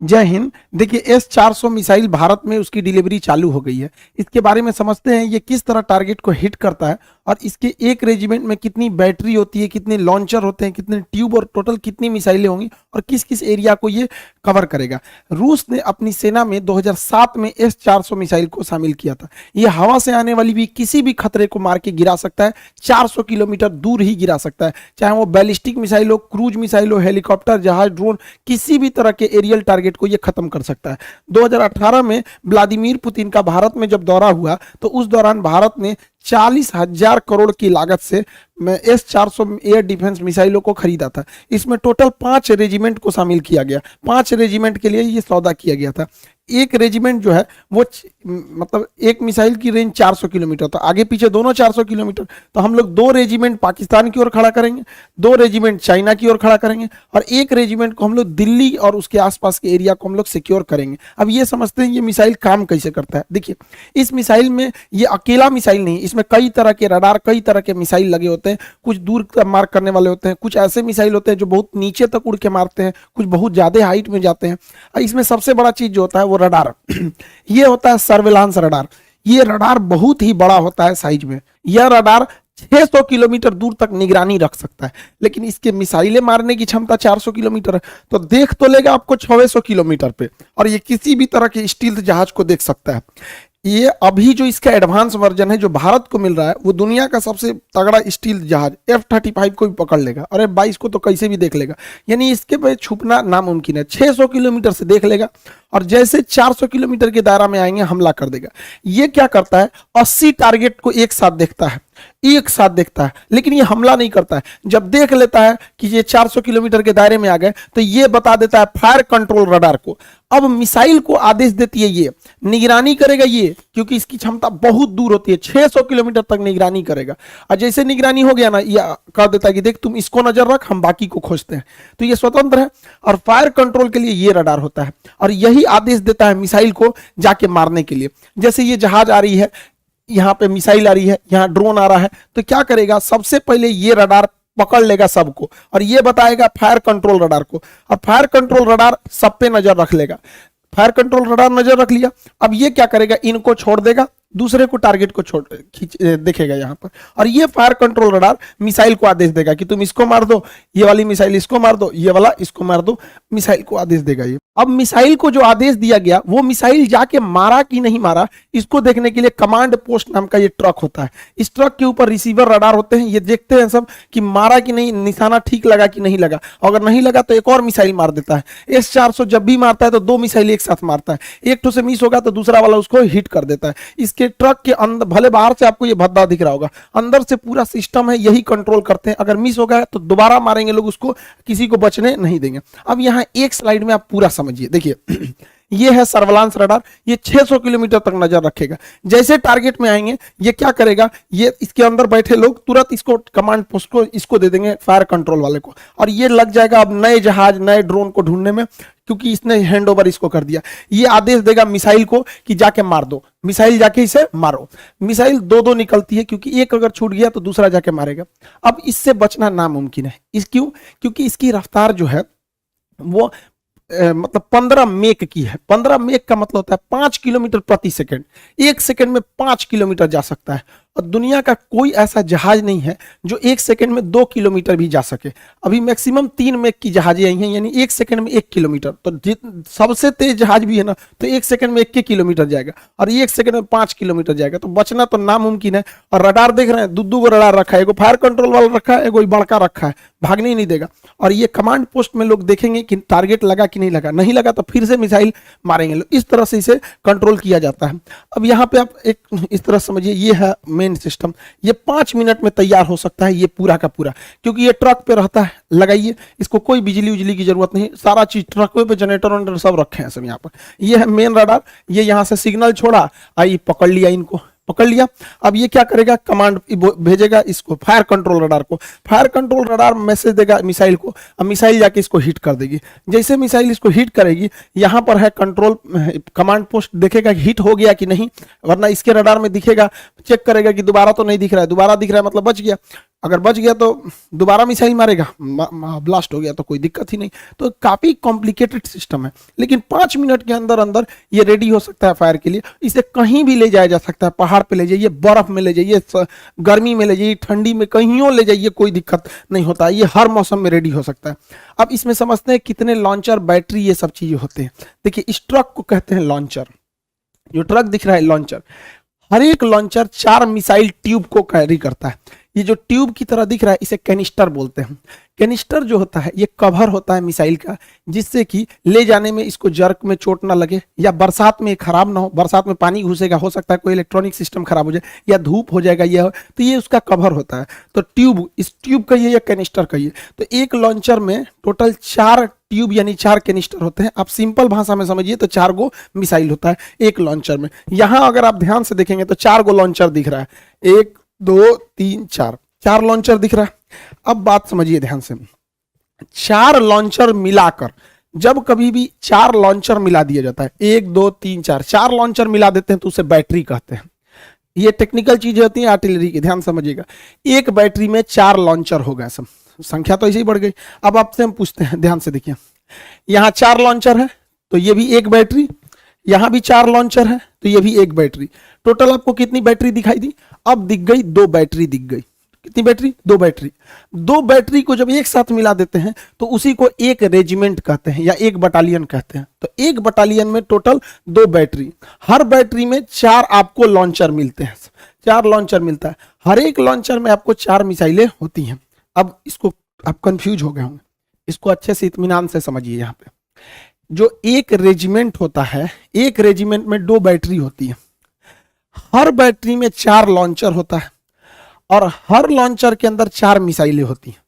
जय हिंद। देखिए S-400 missile Bharat में उसकी डिलीवरी चालू हो गई है। इसके बारे में समझते हैं ये किस तरह टारगेट को हिट करता है और इसके एक रेजिमेंट में कितनी बैटरी होती है, कितने लॉन्चर होते हैं, कितने ट्यूब और टोटल कितनी मिसाइलें होंगी और किस किस एरिया को ये कवर करेगा। रूस ने अपनी सेना में 2007 में S-400 मिसाइल को शामिल किया था। ये हवा से आने वाली भी किसी भी खतरे को मार के गिरा सकता है, 400 किलोमीटर दूर ही गिरा सकता है, चाहे वो बैलिस्टिक मिसाइल हो, क्रूज मिसाइल हो, हेलीकॉप्टर, जहाज, ड्रोन, किसी भी तरह के एरियल टारगेट को ये खत्म कर सकता है। 2018 में व्लादिमीर पुतिन का भारत में जब दौरा हुआ तो उस दौरान भारत ने 40,000 करोड़ की लागत से S-400 एयर डिफेंस मिसाइलों को खरीदा था। इसमें टोटल 5 रेजिमेंट को शामिल किया गया। 5 रेजिमेंट के लिए ये सौदा किया गया था। एक रेजिमेंट जो है वो मतलब एक मिसाइल की रेंज 400 किलोमीटर, तो आगे पीछे दोनों 400 किलोमीटर, तो हम लोग 2 रेजिमेंट पाकिस्तान की ओर खड़ा करेंगे, 2 रेजिमेंट चाइना की ओर खड़ा करेंगे और एक रेजिमेंट को हम लोग दिल्ली और उसके आसपास के एरिया को हम लोग सिक्योर करेंगे। अब ये समझते हैं ये मिसाइल काम कैसे करता है। देखिए इस मिसाइल में ये अकेला मिसाइल नहीं, इसमें कई तरह के रडार, कई तरह के मिसाइल लगे होते हैं। कुछ दूर मार करने वाले होते हैं, कुछ ऐसे मिसाइल होते हैं जो बहुत नीचे तक उड़ के मारते हैं, कुछ बहुत ज्यादा हाइट में जाते हैं। इसमें सबसे बड़ा चीज जो होता है वो रडार ये होता है सर्विलांस रडार। ये रडार बहुत ही बड़ा होता है साइज में। यह रडार 600 किलोमीटर दूर तक निगरानी रख सकता है, लेकिन इसके मिसाइलें मारने की क्षमता 400 किलोमीटर है, तो देख तो लेगा आपको 600 किलोमीटर पे, और ये किसी भी तरह के स्टील्थ जहाज को देख सकता है। ये अभी जो इसका एडवांस वर्जन है जो भारत को मिल रहा है वो दुनिया का सबसे तगड़ा स्टील जहाज F-35 को भी पकड़ लेगा और F-22 को तो कैसे भी देख लेगा, यानी इसके पे छुपना नामुमकिन है। 600 किलोमीटर से देख लेगा और जैसे 400 किलोमीटर के दायरा में आएंगे हमला कर देगा। ये क्या करता है, 80 टारगेट को एक साथ देखता है, लेकिन ये हमला नहीं करता है। जब देख लेता है कि ये 400 किलोमीटर के दायरे में आ गए तो ये बता देता है फायर कंट्रोल रडार को। अब मिसाइल को आदेश देती है, ये निगरानी करेगा ये, क्योंकि इसकी क्षमता बहुत दूर होती है, 600 किलोमीटर तक निगरानी करेगा। और जैसे निगरानी हो गया ना, ये कह देता है कि देख तुम इसको नजर रख, हम बाकी को खोजते हैं। तो ये स्वतंत्र है और फायर कंट्रोल के लिए ये रडार होता है और यही आदेश देता है मिसाइल को जाके मारने के लिए। जैसे ये जहाज आ रही है, यहाँ पे मिसाइल आ रही है, यहाँ ड्रोन आ रहा है, तो क्या करेगा, सबसे पहले ये रडार पकड़ लेगा सबको और ये बताएगा फायर कंट्रोल रडार को, और फायर कंट्रोल रडार सब पे नजर रख लेगा। फायर कंट्रोल रडार नजर रख लिया, अब ये क्या करेगा, इनको छोड़ देगा, दूसरे को टारगेट को छोड़ देखेगा यहाँ पर, और ये फायर कंट्रोल रडार मिसाइल को आदेश देगा कि तुम इसको मार दो, ये वाली मिसाइल इसको मार दो, ये वाला इसको मार दो, मिसाइल को आदेश देगा ये। अब मिसाइल को जो आदेश दिया गया वो मिसाइल जाके मारा कि नहीं मारा इसको देखने के लिए कमांड पोस्ट नाम का ये ट्रक होता है। इस ट्रक के ऊपर रिसीवर रडार होते हैं, ये देखते हैं सब कि मारा कि नहीं, निशाना ठीक लगा कि नहीं लगा। अगर नहीं लगा तो एक और मिसाइल मार देता है। S-400 जब भी मारता है तो 2 मिसाइल एक साथ मारता है, एक तो से मिस होगा तो दूसरा वाला उसको हिट कर देता है। इसके ट्रक के अंदर, भले बाहर से आपको ये भद्दा दिख रहा होगा, अंदर से पूरा सिस्टम है, यही कंट्रोल करते हैं। अगर मिस हो गया तो दोबारा मारेंगे लोग उसको, किसी को बचने नहीं देंगे। अब यहाँ एक स्लाइड में आप पूरा समझिए। देखिए ये है सर्विलांस रडार, ये 600 किलोमीटर तक नजर रखेगा। जैसे टारगेट में आएंगे ये क्या करेगा, ये इसके अंदर बैठे लोग तुरंत इसको कमांड पोस्ट को इसको दे देंगे, फायर कंट्रोल वाले को, और ये लग जाएगा अब नए जहाज, नए ड्रोन को ढूंढने में, क्योंकि इसने हैंड ओवर इसको कर दिया। ये आदेश देगा मिसाइल को कि जाके मार दो, मिसाइल जाके इसे मारो। मिसाइल 2-2 निकलती है, क्योंकि एक अगर छूट गया तो दूसरा जाके मारेगा। अब इससे बचना नामुमकिन है। क्यों? क्योंकि इसकी रफ्तार जो है वो मतलब 15 मेक की है। 15 मेक का मतलब होता है 5 किलोमीटर प्रति सेकंड। 1 सेकंड में 5 किलोमीटर जा सकता है, और दुनिया का कोई ऐसा जहाज नहीं है जो 1 सेकंड में 2 किलोमीटर भी जा सके। अभी मैक्सिमम 3 मेक की जहाजें आई हैं, यानी 1 सेकंड में 1 किलोमीटर। तो सबसे तेज जहाज भी है ना, तो 1 सेकंड में 1 किलोमीटर जाएगा, और 1 सेकंड में 5 किलोमीटर जाएगा। तो बचना तो नामुमकिन है। और रडार देख रहे हैं, 2 रडार रखा है, एगो फायर कंट्रोल वाला रखा है, एगो बड़का रखा है, भागने ही नहीं देगा। और ये कमांड पोस्ट में लोग देखेंगे कि टारगेट लगा कि नहीं लगा, नहीं लगा तो फिर से मिसाइल मारेंगे लोग। इस तरह से इसे कंट्रोल किया जाता है। अब यहाँ पे आप एक इस तरह समझिए, ये है मेन सिस्टम। ये 5 मिनट में तैयार हो सकता है ये पूरा का पूरा, क्योंकि ये ट्रक पे रहता है। लगाइए, इसको कोई बिजली उजली की जरूरत नहीं, सारा चीज ट्रक पे जनरेटर वनरेटर सब रखे हैं सब यहाँ पर। ये है मेन रडार, ये यहाँ से सिग्नल छोड़ा, आई पकड़ लिया, इनको पकड़ लिया। अब ये क्या करेगा, कमांड भेजेगा इसको, फायर कंट्रोल रडार को। फायर कंट्रोल रडार मैसेज देगा मिसाइल को, अब मिसाइल जाके इसको हिट कर देगी। जैसे मिसाइल इसको हिट करेगी, यहाँ पर है कंट्रोल कमांड पोस्ट, देखेगा हिट हो गया कि नहीं, वरना इसके रडार में दिखेगा, चेक करेगा कि दोबारा तो नहीं दिख रहा है, दोबारा दिख रहा है मतलब बच गया। अगर बच गया तो दोबारा मिसाइल मारेगा, ब्लास्ट हो गया तो कोई दिक्कत ही नहीं। तो काफी कॉम्प्लिकेटेड सिस्टम है, लेकिन 5 मिनट के अंदर अंदर ये रेडी हो सकता है फायर के लिए। इसे कहीं भी ले जाया जा सकता है, पहाड़ पे ले जाइए, बर्फ में ले जाइए, गर्मी में ले जाइए, ठंडी में, कहीं ले जाइए, कोई दिक्कत नहीं होता, ये हर मौसम में रेडी हो सकता है। अब इसमें समझते हैं कितने लॉन्चर, बैटरी, ये सब चीजें होते हैं। देखिए इस ट्रक को कहते हैं लॉन्चर, जो ट्रक दिख रहा है लॉन्चर। हर एक लॉन्चर 4 मिसाइल ट्यूब को कैरी करता है। ये जो ट्यूब की तरह दिख रहा है इसे कैनिस्टर बोलते हैं। कैनिस्टर जो होता है ये कवर होता है मिसाइल का, जिससे कि ले जाने में इसको जर्क में चोट ना लगे, या बरसात में खराब ना हो। बरसात में पानी घुसेगा, हो सकता है कोई इलेक्ट्रॉनिक सिस्टम खराब हो जाए, या धूप हो जाएगा, ये तो ये उसका कवर होता है। तो ट्यूब, इस ट्यूब कहिए या कैनिस्टर कहिए। तो एक लॉन्चर में टोटल 4 ट्यूब यानी 4 कैनिस्टर होते हैं। आप सिंपल भाषा में समझिए तो 4 गो मिसाइल होता है एक लॉन्चर में। यहां अगर आप ध्यान से देखेंगे तो 4 गो लॉन्चर दिख रहा है, 1 2 3 4 लॉन्चर दिख रहा है। अब बात समझिए ध्यान से, 4 लॉन्चर मिलाकर, जब कभी भी 4 लॉन्चर मिला दिया जाता है, 1 2 3 4 लॉन्चर मिला देते हैं तो उसे बैटरी कहते हैं। ये टेक्निकल चीजें होती हैं आर्टिलरी की, ध्यान समझिएगा। एक बैटरी में 4 लॉन्चर हो गए, सब संख्या तो ऐसे ही बढ़ गई। अब आपसे हम पूछते हैं, ध्यान से देखिए, यहां 4 लॉन्चर है तो ये भी एक बैटरी, यहां भी 4 लॉन्चर है तो ये भी एक बैटरी। टोटल आपको कितनी बैटरी दिखाई दी? अब दिख गई 2 बैटरी दिख गई। कितनी बैटरी? 2 बैटरी। 2 बैटरी को जब एक साथ मिला देते हैं तो उसी को एक रेजिमेंट कहते हैं या एक बटालियन कहते हैं। तो एक बटालियन में टोटल 2 बैटरी, हर बैटरी में 4 आपको लॉन्चर मिलते हैं, 4 लॉन्चर मिलता है। हर एक लॉन्चर में आपको 4 मिसाइलें होती हैं। अब इसको आप कंफ्यूज हो गए होंगे, इसको अच्छे से इत्मीनान से समझिए। यहाँ पे जो एक रेजिमेंट होता है, एक रेजिमेंट में 2 बैटरी होती है, हर बैटरी में 4 लॉन्चर होता है और हर लॉन्चर के अंदर 4 मिसाइलें होती हैं।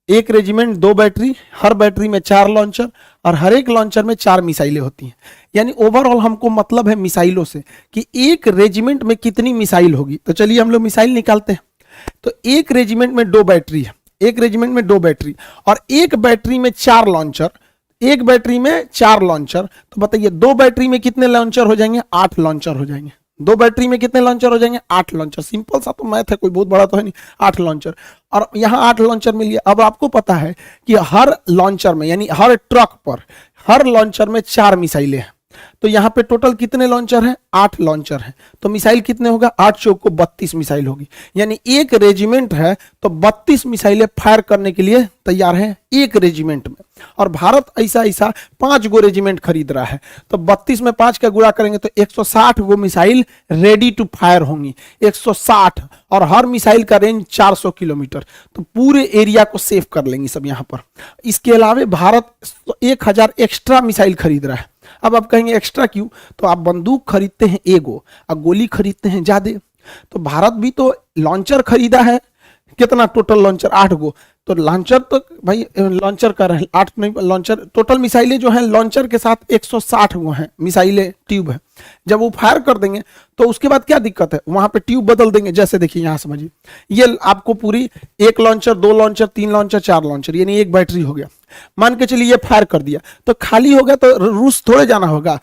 एक रेजिमेंट 2 बैटरी, हर बैटरी में 4 लॉन्चर और हर एक लॉन्चर में 4 मिसाइलें होती हैं। यानी ओवरऑल हमको मतलब है मिसाइलों से कि एक रेजिमेंट में कितनी मिसाइल होगी। तो चलिए हम लोग मिसाइल निकालते हैं। तो एक रेजिमेंट में 2 बैटरी है, एक रेजिमेंट में 2 बैटरी और एक बैटरी में 4 लॉन्चर, एक बैटरी में 4 लॉन्चर। तो बताइए 2 बैटरी में कितने लॉन्चर हो जाएंगे? 8 लॉन्चर हो जाएंगे। 2 बैटरी में कितने लॉन्चर हो जाएंगे? 8 लॉन्चर। सिंपल सा तो मैथ है, कोई बहुत बड़ा तो है नहीं। 8 लॉन्चर, और यहाँ 8 लॉन्चर मिल गया। अब आपको पता है कि हर लॉन्चर में यानी हर ट्रक पर, हर लॉन्चर में 4 मिसाइलें हैं। तो यहाँ पे टोटल कितने लॉन्चर हैं? 8 लॉन्चर हैं। तो मिसाइल कितने होगा? 8 चौक को 32 मिसाइल होगी। यानी एक रेजिमेंट है तो 32 मिसाइलें फायर करने के लिए तैयार हैं एक रेजिमेंट में। और भारत ऐसा 5 गो रेजिमेंट खरीद रहा है, तो 32 में 5 का गुणा करेंगे तो 160 गो मिसाइल रेडी टू फायर होंगी। 160, और हर मिसाइल का रेंज 400 किलोमीटर। तो पूरे एरिया को सेव कर लेंगे सब यहाँ पर। इसके अलावा भारत 1000 एक्स्ट्रा मिसाइल खरीद रहा है। अब आप कहेंगे एक्स्ट्रा क्यों? तो आप बंदूक खरीदते हैं एगो और गोली खरीदते हैं ज्यादा। तो भारत भी तो लॉन्चर खरीदा है, कितना टोटल लॉन्चर? 8 गो। तो लॉन्चर तो भाई लॉन्चर का रहे 8 नहीं, लॉन्चर टोटल मिसाइलें जो हैं लॉन्चर के साथ 160 गो हैं मिसाइलें, ट्यूब है। जब वो फायर कर देंगे तो उसके बाद क्या दिक्कत है? वहां पे ट्यूब बदल देंगे। जैसे देखिए यहाँ समझिए, ये आपको पूरी 1 लॉन्चर, 2 लॉन्चर, 3 लॉन्चर, 4 लॉन्चर, यानी एक बैटरी हो गया। मान के चलिए ये फायर कर दिया तो खाली हो गया, तो रूस थोड़े जाना होगा।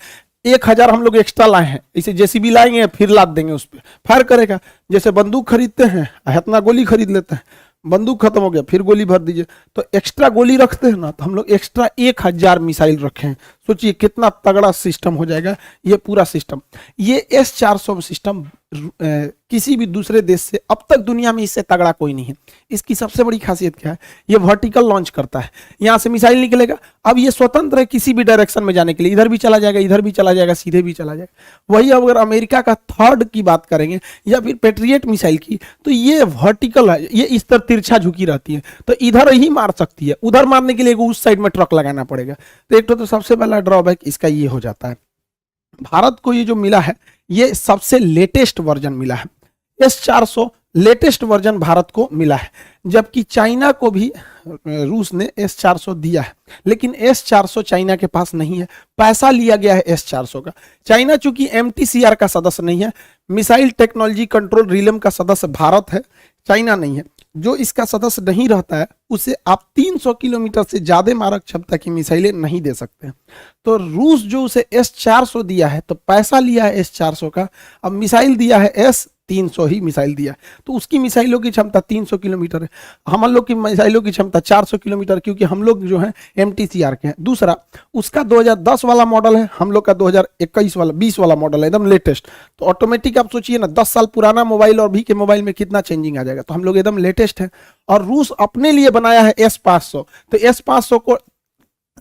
1000 हम लोग एक्स्ट्रा लाए हैं, इसे जेसीबी लाएंगे फिर लाद देंगे, उस पर फायर करेगा। जैसे बंदूक खरीदते हैं, इतना गोली खरीद लेते हैं, बंदूक खत्म हो गया फिर गोली भर दीजिए। तो एक्स्ट्रा गोली रखते हैं ना, तो हम लोग एक्स्ट्रा 1000 मिसाइल रखे हैं। सोचिए कितना तगड़ा सिस्टम हो जाएगा ये पूरा सिस्टम। ये S-400 सिस्टम किसी भी दूसरे देश से अब तक दुनिया में इससे तगड़ा कोई नहीं है। इसकी सबसे बड़ी खासियत क्या है? ये वर्टिकल लॉन्च करता है, यहाँ से मिसाइल निकलेगा। अब ये स्वतंत्र है किसी भी डायरेक्शन में जाने के लिए, इधर भी चला जाएगा, इधर भी चला जाएगा, सीधे भी चला जाएगा। वही अगर अमेरिका का थर्ड की बात करेंगे या फिर पेट्रियट मिसाइल की, तो ये वर्टिकल है, ये इस तरह तिरछा झुकी रहती है, तो इधर ही मार सकती है। उधर मारने के लिए उस साइड में ट्रक लगाना पड़ेगा। तो एक तो सबसे पहला ड्रॉबैक इसका ये हो जाता है। भारत को ये जो मिला है ये सबसे लेटेस्ट वर्जन मिला है। S-400 लेटेस्ट वर्जन भारत को मिला है, जबकि चाइना को भी रूस ने S-400 दिया है, लेकिन S-400 चाइना के पास नहीं है। पैसा लिया गया है S-400 का। चाइना चूंकि MTCR का सदस्य नहीं है, मिसाइल टेक्नोलॉजी कंट्रोल रिलम का सदस्य भारत है, चाइना नहीं है। जो इसका सदस्य नहीं रहता है उसे आप 300 किलोमीटर से ज्यादा मारक क्षमता की मिसाइलें नहीं दे सकते। तो रूस जो उसे S-400 दिया है, तो पैसा लिया है S-400 का, अब मिसाइल दिया है S-300 ही मिसाइल दिया, तो उसकी मिसाइलों की क्षमता 300 किलोमीटर है, हम लोग की मिसाइलों की क्षमता 400 किलोमीटर, क्योंकि हम लोग जो है MTCR के हैं। दूसरा, उसका 2010 वाला मॉडल है, हम लोग का 2021 वाला 20 वाला मॉडल है, एकदम लेटेस्ट। तो ऑटोमेटिक आप सोचिए ना, 10 साल पुराना मोबाइल और अभी के मोबाइल में कितना चेंजिंग आ जाएगा। तो हम लोग एकदम लेटेस्ट है। और रूस अपने लिए बनाया है S-500, तो S-500 को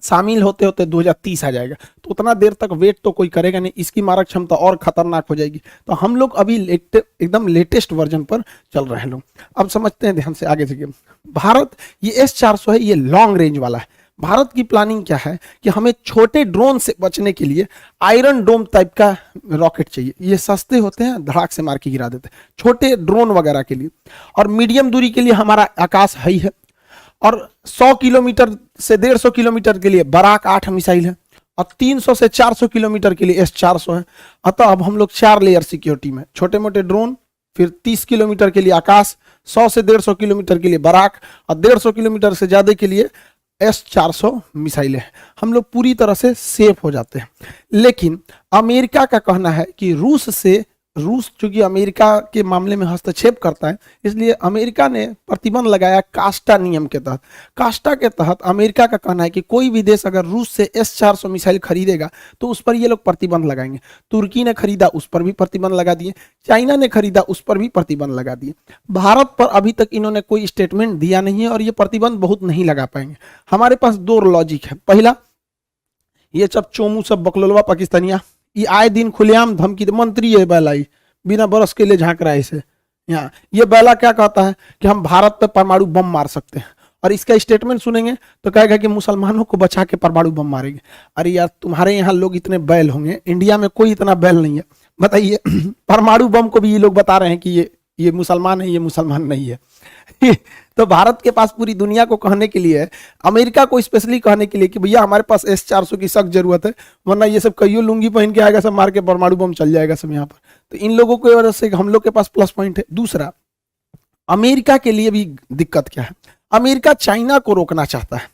शामिल होते होते 2030 आ जाएगा। तो उतना देर तक वेट तो कोई करेगा नहीं, इसकी मारक क्षमता और खतरनाक हो जाएगी। तो हम लोग अभी एकदम लेटेस्ट वर्जन पर चल रहे हैं लोग। अब समझते हैं ध्यान से आगे से। भारत, ये S-400 है, ये लॉन्ग रेंज वाला है। भारत की प्लानिंग क्या है कि हमें छोटे ड्रोन से बचने के लिए आयरन डोम टाइप का रॉकेट चाहिए। ये सस्ते होते हैं, धड़ाक से मार के गिरा देते हैं, छोटे ड्रोन वगैरह के लिए। और मीडियम दूरी के लिए हमारा आकाश है ही है। और 100 किलोमीटर से 150 किलोमीटर के लिए बराक 8 मिसाइल है, और 300 से 400 किलोमीटर के लिए S-400 है। अतः अब हम लोग 4 लेयर सिक्योरिटी में, छोटे मोटे ड्रोन, फिर 30 किलोमीटर के लिए आकाश, 100 से 150 किलोमीटर के लिए बराक, और 150 किलोमीटर से ज्यादा के लिए S-400 मिसाइलें, हम लोग पूरी तरह से सेफ हो जाते हैं। लेकिन अमेरिका का कहना है कि रूस चूंकि अमेरिका के मामले में हस्तक्षेप करता है, इसलिए अमेरिका ने प्रतिबंध लगाया कास्टा नियम के तहत। कास्टा के तहत अमेरिका का कहना है कि कोई भी देश अगर रूस से S-400 मिसाइल खरीदेगा तो उस पर ये लोग प्रतिबंध लगाएंगे। तुर्की ने खरीदा, उस पर भी प्रतिबंध लगा दिए। चाइना ने खरीदा, उस पर भी प्रतिबंध लगा दिए। भारत पर अभी तक इन्होंने कोई स्टेटमेंट दिया नहीं है, और ये प्रतिबंध बहुत नहीं लगा पाएंगे। हमारे पास 2 लॉजिक है। पहला, ये सब चोमू सब बकलोलवा पाकिस्तानिया, ये आए दिन खुलेआम धमकी, मंत्री है बैलाई, बिना बरस के लिए झांक रहा है इसे यहाँ। ये बैला क्या कहता है कि हम भारत पे परमाणु बम मार सकते हैं, और इसका स्टेटमेंट सुनेंगे तो कहेगा कि मुसलमानों को बचा के परमाणु बम मारेंगे। अरे यार, तुम्हारे यहाँ लोग इतने बैल होंगे, इंडिया में कोई इतना बैल नहीं है, बताइए। परमाणु बम को भी ये लोग बता रहे हैं कि ये मुसलमान है, ये मुसलमान नहीं है। तो भारत के पास पूरी दुनिया को कहने के लिए, अमेरिका को स्पेशली कहने के लिए कि भैया हमारे पास S-400 की सख्त जरूरत है, वरना ये सब कईयों लुंगी पहन के आएगा, सब मार के परमाणु बम चल जाएगा सब यहाँ पर। तो इन लोगों की वजह से हम लोग के पास प्लस पॉइंट है। दूसरा, अमेरिका के लिए भी दिक्कत क्या है, अमेरिका चाइना को रोकना चाहता है,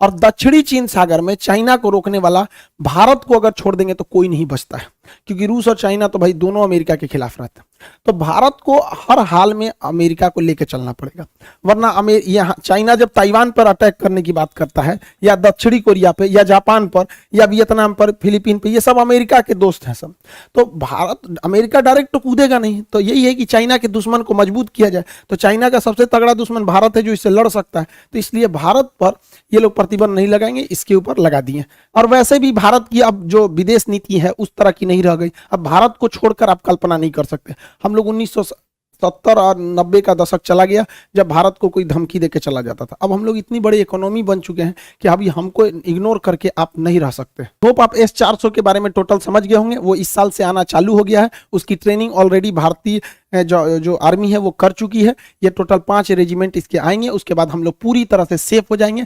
और दक्षिणी चीन सागर में चाइना को रोकने वाला भारत को अगर छोड़ देंगे तो कोई नहीं बचता है, क्योंकि रूस और चाइना तो भाई दोनों अमेरिका के खिलाफ रहते हैं। तो भारत को हर हाल में अमेरिका को लेकर चलना पड़ेगा, वरना यहाँ चाइना जब ताइवान पर अटैक करने की बात करता है, या दक्षिणी कोरिया पे, या जापान पर, या वियतनाम पर, फिलीपीन पे, ये सब अमेरिका के दोस्त हैं सब। तो भारत, अमेरिका डायरेक्ट तो कूदेगा नहीं। तो यही है कि चाइना के दुश्मन को मजबूत किया जाए। तो चाइना का सबसे तगड़ा दुश्मन भारत है, जो इससे लड़ सकता है। तो इसलिए भारत पर ये लोग प्रतिबंध नहीं लगाएंगे, इसके ऊपर लगा दिए। और वैसे भी भारत की अब जो विदेश नीति है उस तरह की नहीं रह गई। अब भारत को छोड़कर आप कल्पना नहीं कर सकते। हम लोग 1970 और 90 का दशक चला गया जब भारत को कोई धमकी देके चला जाता था। अब हम लोग इतनी बड़ी इकोनॉमी बन चुके हैं कि अभी हमको इग्नोर करके आप नहीं रह सकते। होप आप S-400 के बारे में टोटल समझ गए होंगे। वो इस साल से आना चालू हो गया है, उसकी ट्रेनिंग ऑलरेडी भारतीय जो आर्मी है वो कर चुकी है। ये टोटल 5 रेजिमेंट इसके आएंगे, उसके बाद हम लोग पूरी तरह से सेफ हो जाएंगे।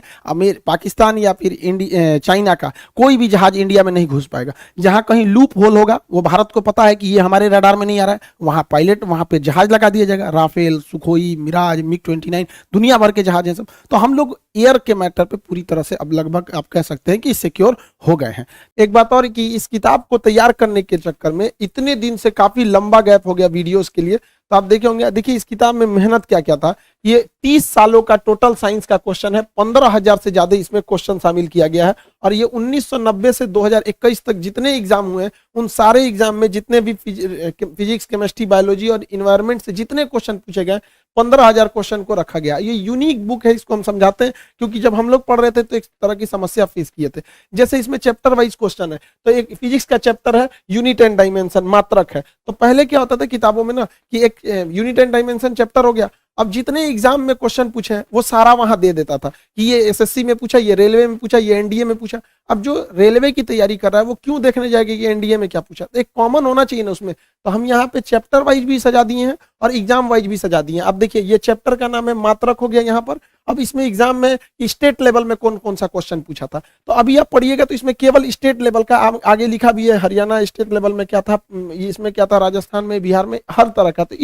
पाकिस्तान या फिर चाइना का कोई भी जहाज इंडिया में नहीं घुस पाएगा। जहां कहीं लूप होल होगा, वो भारत को पता है कि ये हमारे रडार में नहीं आ रहा है, वहां पायलट, वहां पे जहाज लगा दिया जाएगा। राफेल, सुखोई, मिराज, MiG-29, दुनिया भर के जहाज हैं सब। तो हम लोग एयर के मैटर पे पूरी तरह से अब लगभग आप कह सकते हैं कि सिक्योर हो गए हैं। एक बात और कि इस किताब को तैयार करने के चक्कर में इतने दिन से काफी लंबा गैप हो गया वीडियोस के लिए। तो आप देखे होंगे, देखिए इस किताब में मेहनत क्या क्या था। ये 30 सालों का टोटल साइंस का क्वेश्चन है, 15,000 से ज्यादा इसमें क्वेश्चन शामिल किया गया है। और ये 1990 से 2021 तक जितने एग्जाम हुए, उन सारे एग्जाम में जितने भी फिजिक्स, केमिस्ट्री, बायोलॉजी और इन्वायरमेंट से जितने क्वेश्चन पूछे गए, 15,000 क्वेश्चन को रखा गया। ये यूनिक बुक है, इसको हम समझाते हैं क्योंकि जब हम लोग पढ़ रहे थे तो एक तरह की समस्या फेस किए थे। जैसे इसमें चैप्टर वाइज क्वेश्चन है, तो एक फिजिक्स का चैप्टर है यूनिट एंड डायमेंशन, मात्रक है। तो पहले क्या होता था किताबों में ना कि एक यूनिट एंड डायमेंशन चैप्टर हो गया, अब जितने एग्जाम में क्वेश्चन पूछे हैं वो सारा वहां दे देता था कि ये एसएससी में पूछा, ये रेलवे में पूछा, ये एनडीए में पूछा। अब जो रेलवे की तैयारी कर रहा है वो क्यों देखने जाएगा कि एनडीए में क्या पूछा, एक कॉमन होना चाहिए ना उसमें। तो हम यहाँ पे चैप्टर वाइज भी सजा दिए हैं और एग्जाम वाइज भी सजा दिए हैं। अब देखिए ये चैप्टर का नाम है मात्रक हो गया यहाँ पर। अब इसमें एग्जाम में स्टेट लेवल में कौन कौन सा क्वेश्चन पूछा था, तो अभी आप पढ़िएगा तो इसमें केवल स्टेट लेवल का आगे लिखा भी है, हरियाणा स्टेट लेवल में क्या था, इसमें क्या था, राजस्थान में, बिहार में, हर तरह का। तो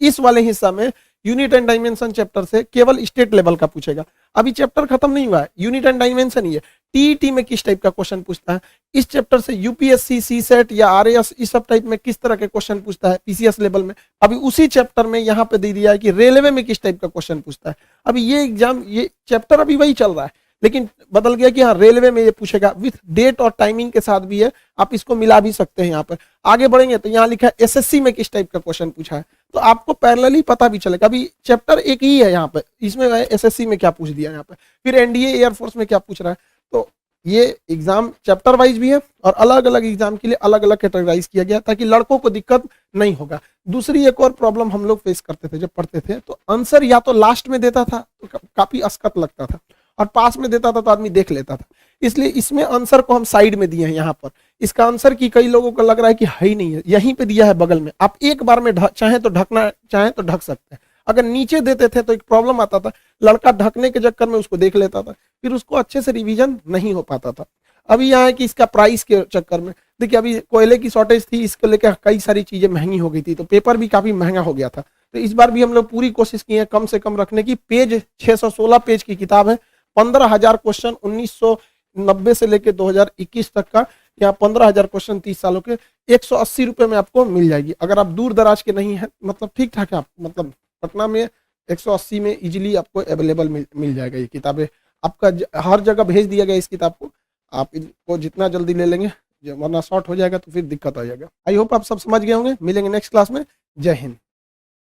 इस वाले हिस्सा में यूनिट एंड डायमेंशन चैप्टर से केवल स्टेट लेवल का पूछेगा। अभी चैप्टर खत्म नहीं हुआ है, यूनिट एंड डायमेंशन ही है। टीईटी में किस टाइप का क्वेश्चन पूछता है, इस चैप्टर से यूपीएससी, सीसेट या आरएएस इस सब टाइप में किस तरह के क्वेश्चन पूछता है, पीसीएस लेवल में। अभी उसी चैप्टर में यहाँ पे दे दिया है कि रेलवे में किस टाइप का क्वेश्चन पूछता है। अभी ये एग्जाम, ये चैप्टर अभी वही चल रहा है, लेकिन बदल गया कि हाँ रेलवे में ये पूछेगा, विथ डेट और टाइमिंग के साथ भी है, आप इसको मिला भी सकते हैं। यहाँ पर आगे बढ़ेंगे तो यहाँ लिखा है एसएससी में किस टाइप का क्वेश्चन पूछा है, तो आपको पैरेलली पता भी चलेगा। अभी चैप्टर एक ही है यहाँ पे, इसमें एसएससी में क्या पूछ दिया यहाँ पे, फिर एनडीए एयरफोर्स में क्या पूछ रहा है। तो ये एग्जाम चैप्टर वाइज भी है और अलग अलग एग्जाम के लिए अलग अलग कैटेगराइज किया गया ताकि लड़कों को दिक्कत नहीं होगा। दूसरी एक और प्रॉब्लम हम लोग फेस करते थे जब पढ़ते थे, तो आंसर या तो लास्ट में देता था तो काफी असकत लगता था, और पास में देता था तो आदमी देख लेता था। इसलिए इसमें आंसर को हम साइड में दिए हैं यहाँ पर। इसका आंसर की कई लोगों को लग रहा है कि है ही नहीं है, यहीं पे दिया है बगल में, आप एक बार में चाहे तो ढकना चाहे तो ढक सकते हैं। अगर नीचे देते थे तो एक प्रॉब्लम आता था, लड़का ढकने के चक्कर में उसको देख लेता था, फिर उसको अच्छे से रिवीजन नहीं हो पाता था। अभी यहाँ है कि इसका प्राइस के चक्कर में, देखिए अभी कोयले की शॉर्टेज थी, इसको लेकर कई सारी चीजें महंगी हो गई थी, तो पेपर भी काफी महंगा हो गया था। तो इस बार भी हम लोग पूरी कोशिश की है कम से कम रखने की। पेज 616 पेज की किताब है, 15,000 क्वेश्चन 1990 से लेकर 2021 तक का, यहाँ 15,000 क्वेश्चन 30 सालों के 180 रुपए में आपको मिल जाएगी। अगर आप दूर दराज के नहीं है, मतलब ठीक ठाक है, आप मतलब पटना में 180 में इजीली आपको अवेलेबल मिल जाएगा। ये किताबें आपका हर जगह भेज दिया गया इस किताब को, आप इनको जितना जल्दी ले लेंगे, वरना शॉर्ट हो जाएगा तो फिर दिक्कत आ जाएगा। आई होप आप सब समझ गए होंगे। मिलेंगे नेक्स्ट क्लास में। जय हिंद।